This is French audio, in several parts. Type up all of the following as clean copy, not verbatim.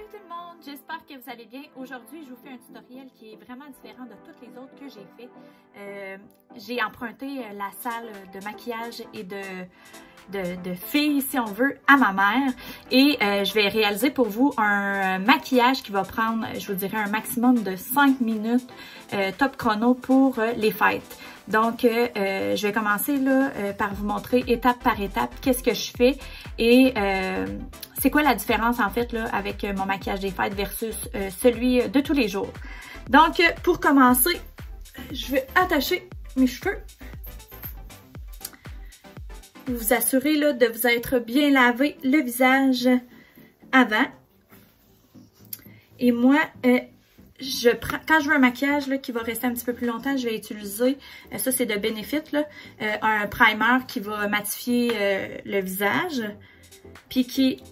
Salut tout le monde, j'espère que vous allez bien. Aujourd'hui, je vous fais un tutoriel qui est vraiment différent de toutes les autres que j'ai fait. J'ai emprunté la salle de maquillage et de filles, si on veut, à ma mère. Et je vais réaliser pour vous un maquillage qui va prendre, je vous dirais, un maximum de 5 minutes top chrono pour les fêtes. Donc, je vais commencer là par vous montrer étape par étape qu'est-ce que je fais et c'est quoi la différence en fait là avec mon maquillage des fêtes versus celui de tous les jours. Donc, pour commencer, je vais attacher mes cheveux. Vous vous assurez là de vous être bien lavé le visage avant. Et moi, je prends, quand je veux un maquillage là, qui va rester un petit peu plus longtemps, je vais utiliser, ça c'est de Benefit, là, un primer qui va matifier le visage. Puis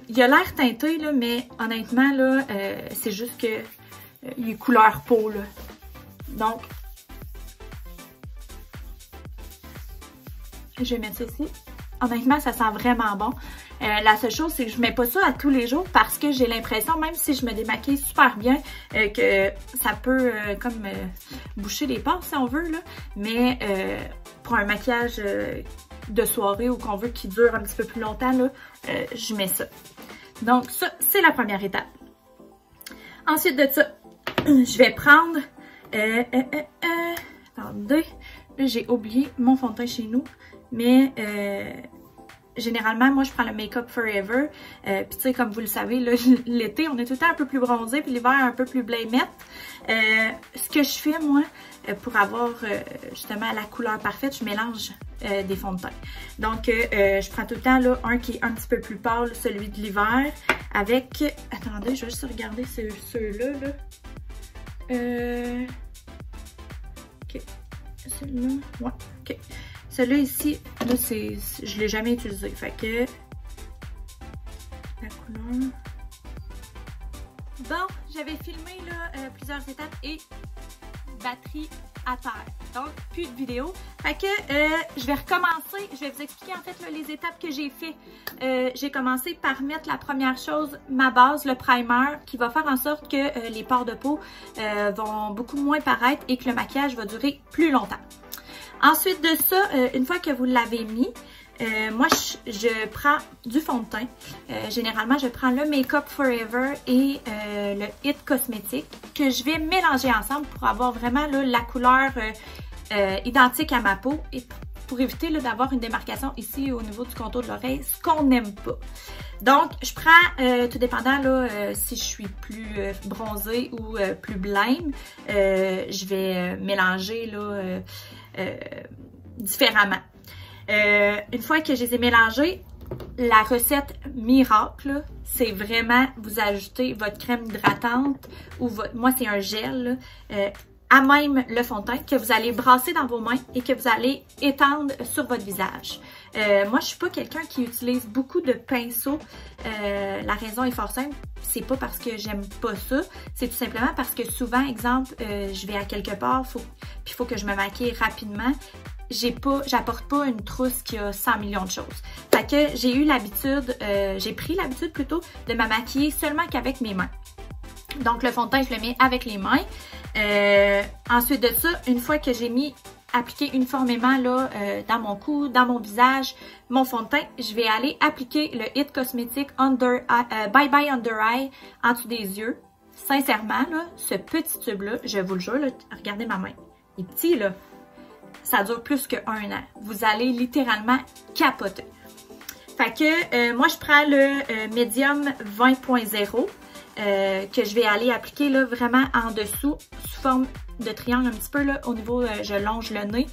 il a l'air teinté, là, mais honnêtement, là, c'est juste que il est couleur peau. Là. Donc, je vais mettre ça ici. Honnêtement, ça sent vraiment bon. La seule chose, c'est que je mets pas ça à tous les jours parce que j'ai l'impression, même si je me démaquille super bien, que ça peut comme boucher les pores si on veut. Là. Mais pour un maquillage de soirée ou qu'on veut qu'il dure un petit peu plus longtemps, là, je mets ça. Donc ça, c'est la première étape. Ensuite de ça, je vais prendre... attendez, là j'ai oublié mon fond de teint chez nous, mais... généralement, moi, je prends le Make Up Forever. Puis, tu sais, comme vous le savez, l'été, on est tout le temps un peu plus bronzé, puis l'hiver, un peu plus blanc-mette. Ce que je fais, moi, pour avoir justement la couleur parfaite, je mélange des fonds de teint. Donc, je prends tout le temps là, un qui est un petit peu plus pâle, celui de l'hiver, avec... Attendez, je vais juste regarder ceux-là. Là. OK. Celui-là. Ouais, OK. Celui-là ici, là, je ne l'ai jamais utilisé. Fait que la couleur. Bon, j'avais filmé là, plusieurs étapes et batterie à terre. Donc, plus de vidéo. Fait que je vais recommencer. Je vais vous expliquer en fait là, les étapes que j'ai fait. J'ai commencé par mettre la première chose, ma base, le primer, qui va faire en sorte que les pores de peau vont beaucoup moins paraître et que le maquillage va durer plus longtemps. Ensuite de ça, une fois que vous l'avez mis, moi, je prends du fond de teint. Généralement, je prends le Make Up Forever et le It Cosmétique que je vais mélanger ensemble pour avoir vraiment là, la couleur identique à ma peau et pour éviter d'avoir une démarcation ici au niveau du contour de l'oreille, ce qu'on n'aime pas. Donc, je prends, tout dépendant là, si je suis plus bronzée ou plus blême, je vais mélanger là, différemment. Une fois que je les ai mélangés, la recette miracle, c'est vraiment vous ajoutez votre crème hydratante ou moi c'est un gel là, à même le fond de teint que vous allez brasser dans vos mains et que vous allez étendre sur votre visage. Moi, je suis pas quelqu'un qui utilise beaucoup de pinceaux. La raison est fort simple. C'est pas parce que j'aime pas ça. C'est tout simplement parce que souvent, exemple, je vais à quelque part, puis il faut que je me maquille rapidement. J'apporte pas une trousse qui a 100 millions de choses. Fait que j'ai eu l'habitude, j'ai pris l'habitude plutôt de me maquiller seulement qu'avec mes mains. Donc, le fond de teint, je le mets avec les mains. Ensuite de ça, une fois que j'ai appliqué uniformément là, dans mon cou, dans mon visage, mon fond de teint, je vais aller appliquer le It Cosmétique Bye Bye Under Eye en dessous des yeux. Sincèrement, là, ce petit tube-là, je vous le jure, là, regardez ma main. Il est petit, là. Ça dure plus que 1 an. Vous allez littéralement capoter. Fait que moi, je prends le Medium 20.0 que je vais aller appliquer là, vraiment en dessous sous forme de triangle un petit peu là, au niveau, je longe le nez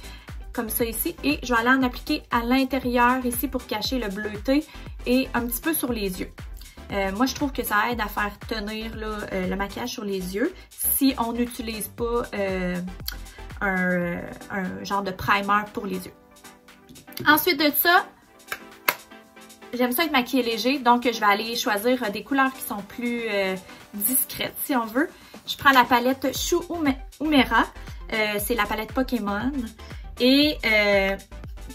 comme ça ici et je vais aller en appliquer à l'intérieur ici pour cacher le bleuté et un petit peu sur les yeux. Moi, je trouve que ça aide à faire tenir là, le maquillage sur les yeux si on n'utilise pas un genre de primer pour les yeux. Ensuite de ça, j'aime ça être maquillée léger, donc je vais aller choisir des couleurs qui sont plus discrètes, si on veut. Je prends la palette Shu Uemura, c'est la palette Pokémon. Et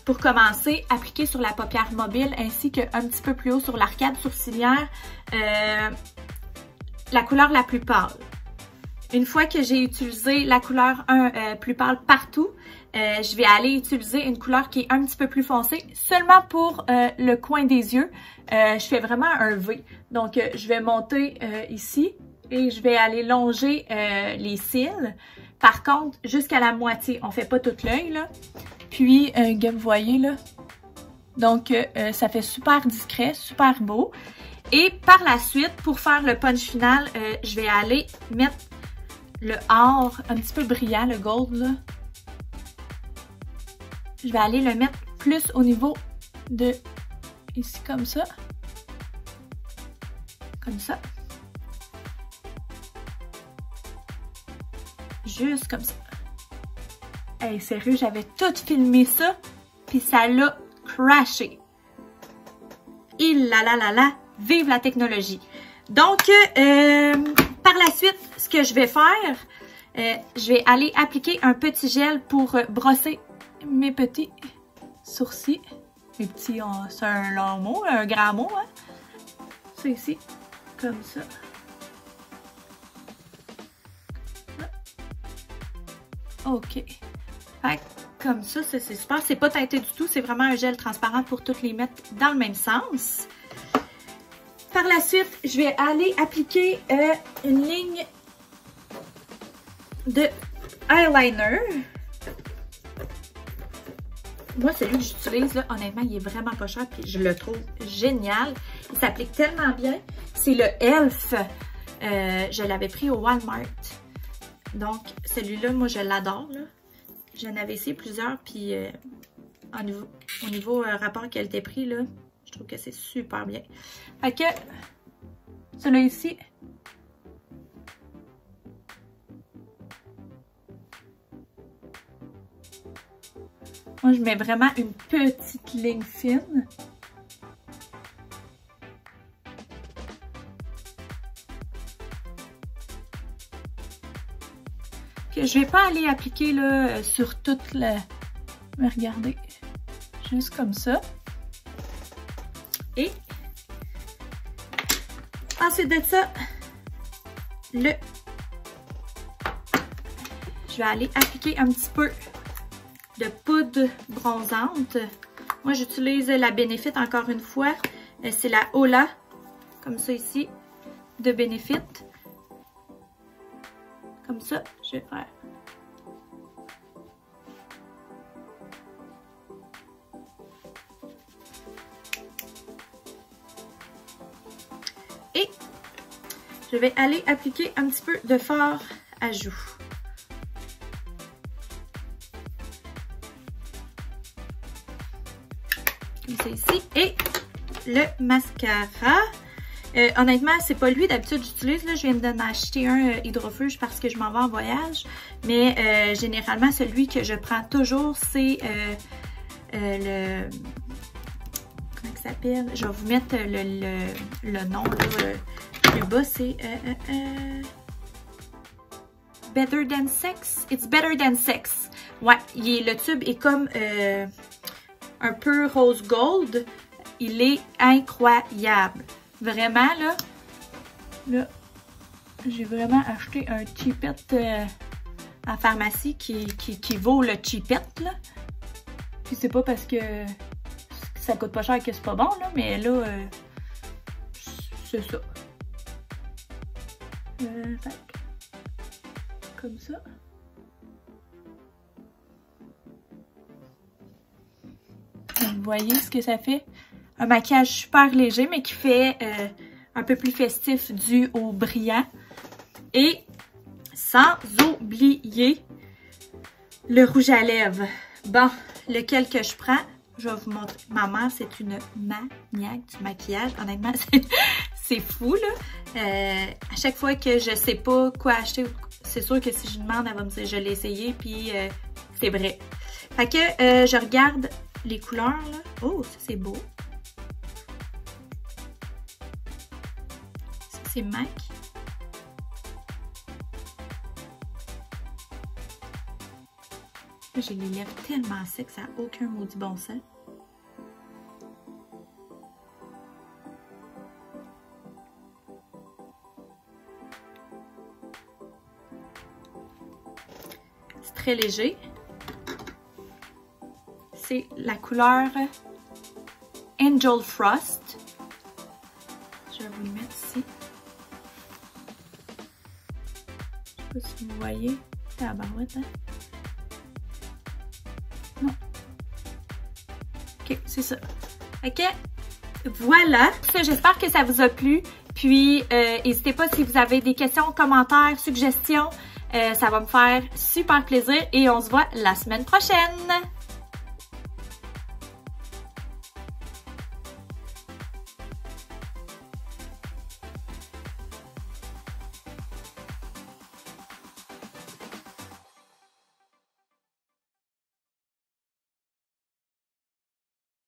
pour commencer, appliquer sur la paupière mobile ainsi qu'un petit peu plus haut sur l'arcade sourcilière la couleur la plus pâle. Une fois que j'ai utilisé la couleur plus pâle partout, je vais aller utiliser une couleur qui est un petit peu plus foncée, seulement pour le coin des yeux. Je fais vraiment un V. Donc, je vais monter ici et je vais aller longer les cils. Par contre, jusqu'à la moitié, on fait pas tout l'œil, là. Puis, comme vous voyez, là, donc ça fait super discret, super beau. Et par la suite, pour faire le punch final, je vais aller mettre le or un petit peu brillant, le gold, là. Je vais aller le mettre plus au niveau de ici, comme ça. Comme ça. Juste comme ça. Hey, sérieux, j'avais tout filmé ça, puis ça l'a crashé. Il là là là là, vive la technologie. Donc, par la suite, ce que je vais faire, je vais aller appliquer un petit gel pour brosser mes petits sourcils. Mes petits, c'est un long mot, un grand mot, hein? C'est ici, comme ça. OK. Fait comme ça, c'est super. C'est pas teinté du tout, c'est vraiment un gel transparent pour toutes les mettre dans le même sens. Par la suite, je vais aller appliquer une ligne de eyeliner. Moi, celui que j'utilise, là, honnêtement, il est vraiment pas cher, puis je le trouve génial. Il s'applique tellement bien. C'est le Elf. Je l'avais pris au Walmart. Donc, celui-là, moi, je l'adore, là. J'en avais essayé plusieurs, puis au niveau rapport qualité-prix, là, je trouve que c'est super bien. Fait que, celui-là ici, moi, je mets vraiment une petite ligne fine. Que je vais pas aller appliquer là, sur toute la... Mais regardez, juste comme ça. Et ensuite de ça, je vais aller appliquer un petit peu de poudre bronzante. Moi, j'utilise la Benefit encore une fois. C'est la Hola, comme ça ici, de Benefit. Comme ça, je vais faire. Et je vais aller appliquer un petit peu de fard à joues. Comme ça ici. Et le mascara. Honnêtement, c'est pas lui d'habitude j'utilise. Je viens d'en acheter un hydrofuge parce que je m'en vais en voyage. Mais généralement, celui que je prends toujours, c'est le... Comment il s'appelle? Je vais vous mettre le nom là, plus bas. C'est Better Than Sex. It's Better Than Sex. Ouais, le tube est comme un peu rose gold. Il est incroyable. Vraiment, là, j'ai vraiment acheté un cheapette en pharmacie qui vaut le cheapette, là. Puis c'est pas parce que ça coûte pas cher que c'est pas bon, là, mais là, c'est ça. Comme ça. Vous voyez ce que ça fait? Un maquillage super léger, mais qui fait un peu plus festif dû au brillant. Et sans oublier le rouge à lèvres. Bon, lequel que je prends, je vais vous montrer. Ma mère, c'est une maniaque du maquillage. Honnêtement, c'est fou, là. À chaque fois que je sais pas quoi acheter, c'est sûr que si je demande, elle va me dire je l'ai essayé, puis c'est vrai. Fait que je regarde les couleurs, là. Oh, ça c'est beau. Ça c'est MAC. J'ai les lèvres tellement secs, ça n'a aucun maudit bon sens. très léger. C'est la couleur Angel Frost. Je vais vous le mettre ici. Je sais pas si vous voyez. C'est la barouette, hein? Non. Ok, c'est ça. Ok, voilà. J'espère que ça vous a plu. Puis, n'hésitez pas si vous avez des questions, commentaires, suggestions. Ça va me faire super plaisir et on se voit la semaine prochaine.